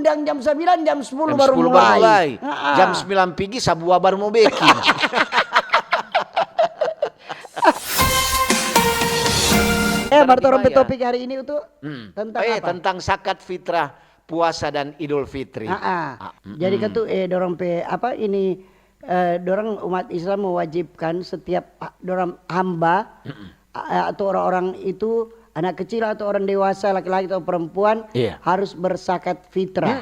undang jam 9, jam 10 Jam baru 10 mulai. Jam 9 pagi sabua baru mau bikin. Baru topik hari ini itu tentang apa? Tentang zakat fitrah, puasa dan Idul Fitri. Jadi kan tuh dorong apa ini dorong umat Islam mewajibkan setiap dorong hamba atau orang-orang itu anak kecil atau orang dewasa, laki-laki atau perempuan harus berzakat fitrah.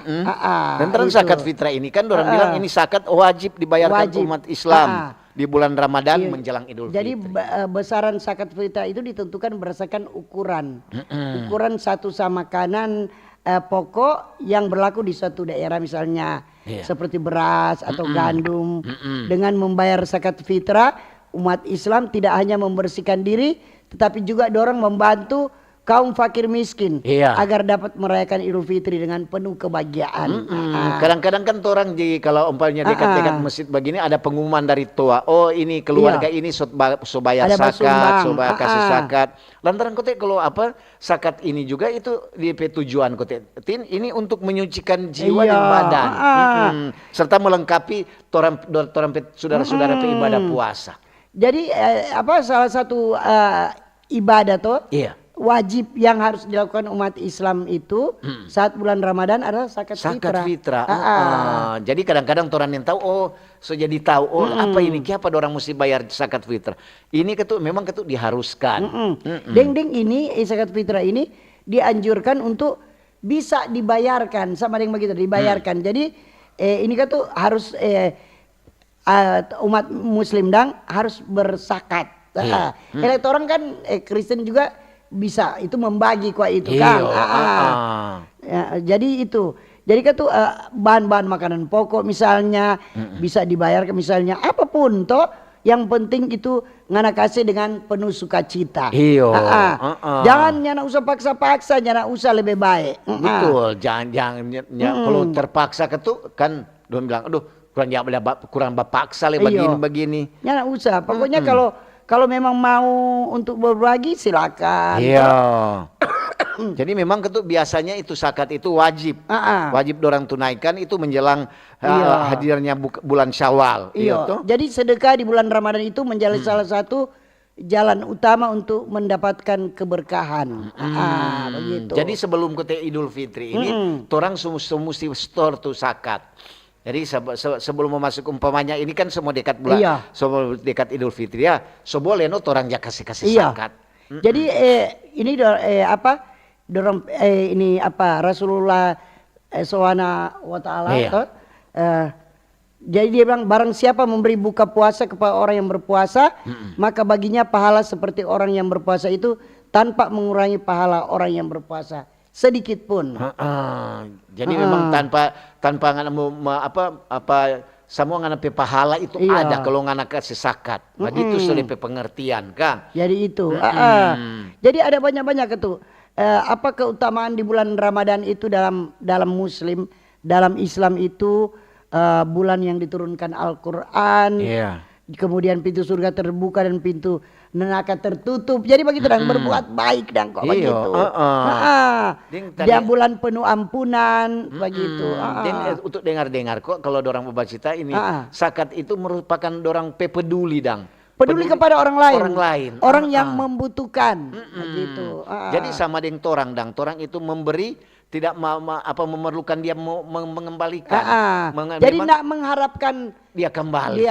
Tentang zakat fitrah ini kan orang bilang ini zakat wajib dibayarkan umat Islam di bulan Ramadan menjelang Idul Fitri. Jadi besaran zakat fitrah itu ditentukan berdasarkan ukuran. Ukuran satu sama makanan pokok yang berlaku di suatu daerah, misalnya seperti beras atau gandum. Dengan membayar zakat fitrah, umat Islam tidak hanya membersihkan diri, tetapi juga dorong membantu kaum fakir miskin agar dapat merayakan Idul Fitri dengan penuh kebahagiaan. Kadang-kadang kan orang kalau umpamanya dekat-dekat masjid begini ada pengumuman dari tua. Oh ini keluarga ini bayar zakat, bayar kasih zakat. Lantaran kote kalau apa zakat ini juga itu di tujuan kote. Ini untuk menyucikan jiwa dan badan, serta melengkapi saudara-saudara ibadah puasa. Jadi salah satu ibadah tuh wajib yang harus dilakukan umat Islam itu saat bulan Ramadan adalah zakat fitrah. Jadi kadang-kadang orang yang tahu jadi tahu apa ini kenapa orang mesti bayar zakat fitrah. Ini memang diharuskan. Deng ini zakat fitrah ini dianjurkan untuk bisa dibayarkan sama yang begitu dibayarkan. Jadi ini harus umat Muslim harus berzakat. Orang kan Kristen juga bisa itu membagi itu kan. Jadi itu. Jadi bahan-bahan makanan pokok misalnya bisa dibayarkan, misalnya apapun toh, yang penting itu ngana kasih dengan penuh sukacita. Jangan nyana usah paksa-paksa, nyana usah lebih baik. Betul, jangan kalau terpaksa kan don bilang aduh kurang bapaksa begini. Nyana usah. Pokoknya kalau memang mau untuk berbagi silakan. Jadi memang biasanya itu zakat itu wajib. Wajib orang tunaikan itu menjelang hadirnya bulan Syawal. Jadi sedekah di bulan Ramadan itu menjadi salah satu jalan utama untuk mendapatkan keberkahan. Begitu. Jadi sebelum Idul Fitri ini orang mesti store tuh zakat. Jadi sebelum masuk umpamanya ini kan semua dekat bulan, semua dekat Idul Fitri boleh orang kasih zakat. Jadi ini dorong ini Rasulullah SWT jadi dia bilang barang siapa memberi buka puasa kepada orang yang berpuasa, maka baginya pahala seperti orang yang berpuasa itu tanpa mengurangi pahala orang yang berpuasa sedikit pun. Jadi memang tanpa semua ngana pahala itu ada kalau ngana kasih zakat. Begitu selipih pengertian kan. Jadi itu. Jadi ada banyak itu. Apa keutamaan di bulan Ramadan itu dalam Muslim, dalam Islam itu bulan yang diturunkan Al-Quran. Kemudian pintu surga terbuka dan pintu neraka tertutup. Jadi begitu berbuat baik kok begitu. Dia bulan penuh ampunan begitu. Untuk dengar kok kalau dorang membaca ini zakat itu merupakan dorang peduli peduli kepada orang lain. Orang yang membutuhkan begitu. Jadi sama dengan torang itu memberi tidak memerlukan dia mengembalikan. Jadi tidak mengharapkan dia kembali.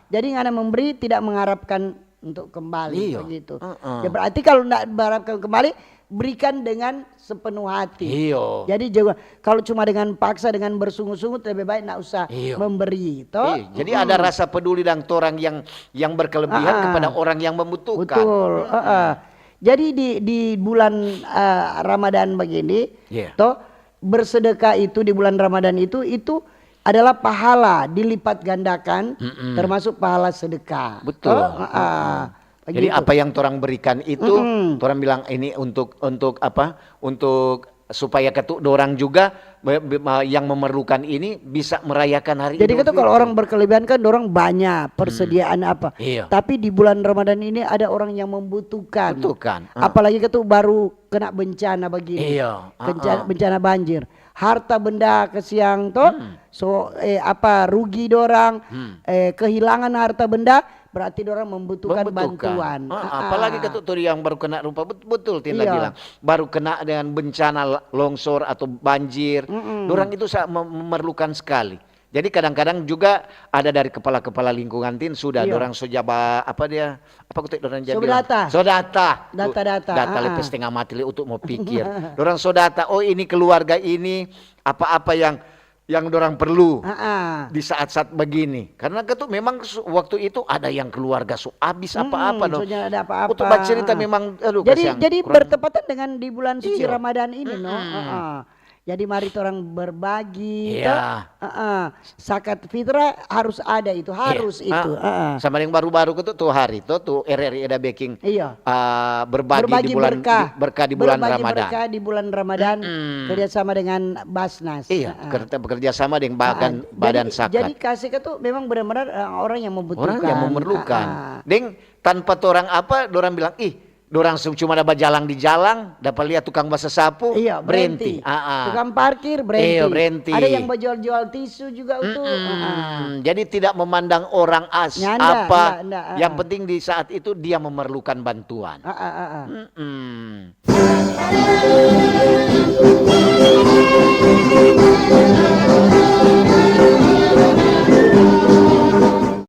Jadi ngana memberi tidak mengharapkan untuk kembali begitu. Ya berarti kalau tidak mengharapkan kembali, berikan dengan sepenuh hati. Jadi juga kalau cuma dengan paksa, dengan bersungut-sungut, lebih baik tidak usah memberi. Jadi ada rasa peduli dan orang yang berkelebihan kepada orang yang membutuhkan. Betul. Jadi di bulan Ramadan begini, bersedekah itu di bulan Ramadan itu adalah pahala dilipat gandakan, termasuk pahala sedekah. Betul. Jadi apa yang orang berikan itu, orang bilang ini untuk supaya orang juga yang memerlukan ini bisa merayakan hari Jadi Idul Fitri. Kalau orang berkelebihan kan orang banyak persediaan tapi di bulan Ramadan ini ada orang yang membutuhkan. Apalagi baru kena bencana begini, bencana banjir. harta benda kesiang toh. So rugi dorang, kehilangan harta benda, berarti dorang membutuhkan bantuan. Apalagi ketuk yang baru kena rupa betul Tinda bilang, baru kena dengan bencana longsor atau banjir, dorang itu memerlukan sekali. Jadi kadang-kadang juga ada dari kepala-kepala lingkungan Tin sudah dorang sojaba dorang jadi data lepas setengah mati untuk mau pikir. Dorang sodata, oh ini keluarga ini apa-apa yang dorang perlu di saat-saat begini. Karena ketuk memang waktu itu ada yang keluarga habis apa-apa dong. Ada apa-apa. Untuk cerita memang jadi bertepatan dengan di bulan suci Ramadan ini Jadi mari orang berbagi. Zakat fitrah harus ada itu, itu. Sama yang baru-baru tuh hari tuh RRI ada baking berbagi di bulan berkah di bulan Ramadan. Berkah di bulan Ramadan kerjasama dengan Basnas. Bekerja sama dengan badan zakat. Jadi kasih itu memang benar-benar orang yang membutuhkan. Orang yang memerlukan. Tanpa orang dorang bilang dorang cuma dapat jalan di jalan, dapat lihat tukang basah sapu, berhenti. Tukang parkir berhenti. Ada yang jual tisu juga itu. Jadi tidak memandang orang yang penting di saat itu dia memerlukan bantuan.